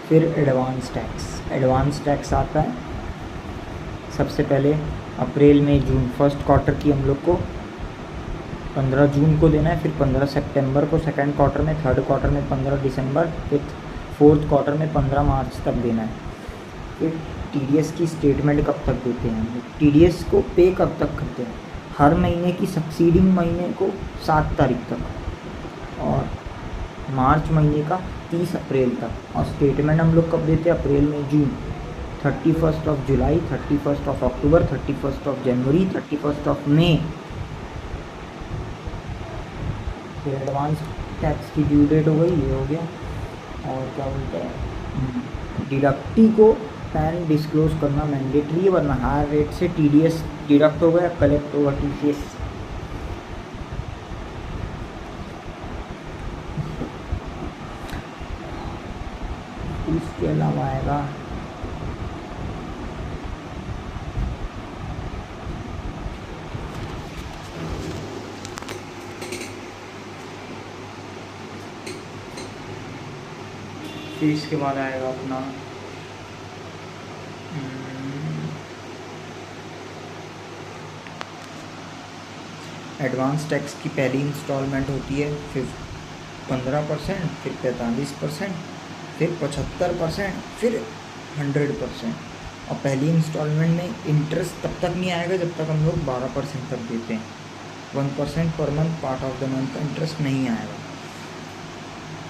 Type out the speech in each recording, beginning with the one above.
फिर advance tax आता है सबसे पहले अप्रैल मई जून, फर्स्ट क्वार्टर की हम लोग को 15 जून को देना है, फिर 15 सितंबर को सेकंड क्वार्टर में, थर्ड क्वार्टर में 15 दिसंबर, फिर फोर्थ क्वार्टर में 15 मार्च तक देना है। फिर टीडीएस की स्टेटमेंट कब तक देते हैं हम लोग, टीडीएस को पे कब तक करते हैं, हर महीने की सक्सीडिंग महीने को 7 तारीख तक और मार्च महीने का 30 अप्रैल तक। और स्टेटमेंट हम लोग कब देते हैं, अप्रैल में June, 31 of July, 31 of October, 31 of January, 31 of May. फिर एडवांस टैक्स की ड्यू डेट हो गई, ये हो गया। और क्या बोलते हैं, डिडक्टी को पैन डिस्क्लोज करना मैंडेटरी है, वरना हायर रेट से टीडीएस डिडक्ट होगा या कलेक्ट होगा टीसीएस। इसके अलावा आएगा फिर इसके बाद आएगा अपना एडवांस टैक्स की पहली इंस्टॉलमेंट होती है, फिर 15%, फिर 45%, फिर 75%, फिर 100%। और पहली इंस्टॉलमेंट में इंटरेस्ट तब तक नहीं आएगा जब तक हम लोग 12% तक देते हैं। 1% per month part of the month का इंटरेस्ट नहीं आएगा।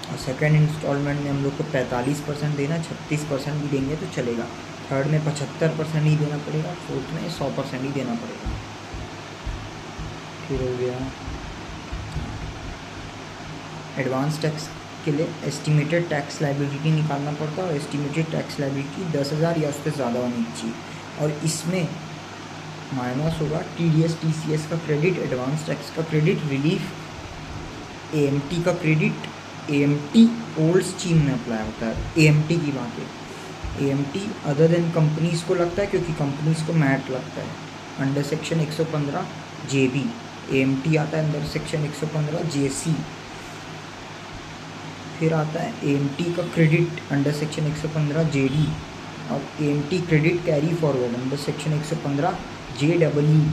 और सेकेंड इंस्टॉलमेंट में हम लोग को 45% देना, 36% भी देंगे तो चलेगा। थर्ड में 75% ही देना पड़ेगा, फोर्थ में 100% ही देना पड़ेगा। फिर हो गया एडवांस टैक्स के लिए एस्टिमेटेड टैक्स लायबिलिटी निकालना पड़ता है और एस्टिमेटेड टैक्स लायबिलिटी 10,000 या उससे ज़्यादा होनी चाहिए। और इसमें माइनस होगा टीडीएस टीसीएस का क्रेडिट, एडवांस टैक्स का क्रेडिट, रिलीफ, एएमटी का क्रेडिट। एएमटी ओल्ड स्कीम में अप्लाई होता है। एएमटी की बात है, एएमटी अदर देन कंपनीज को लगता है क्योंकि कंपनीज को मैट लगता है अंडर सेक्शन 115 जेबी। एएमटी आता है अंडर सेक्शन 115 जेसी। फिर आता है एएमटी का क्रेडिट अंडर सेक्शन 115 जेडी और AMT credit carry forward under section 115 JW.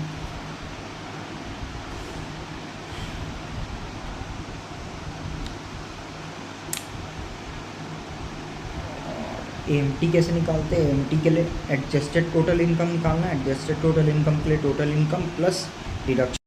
AMT कैसे निकालते हैं, एएमटी के लिए एडजस्टेड टोटल इनकम निकालना है। एडजस्टेड टोटल इनकम के लिए टोटल इनकम प्लस डिडक्शन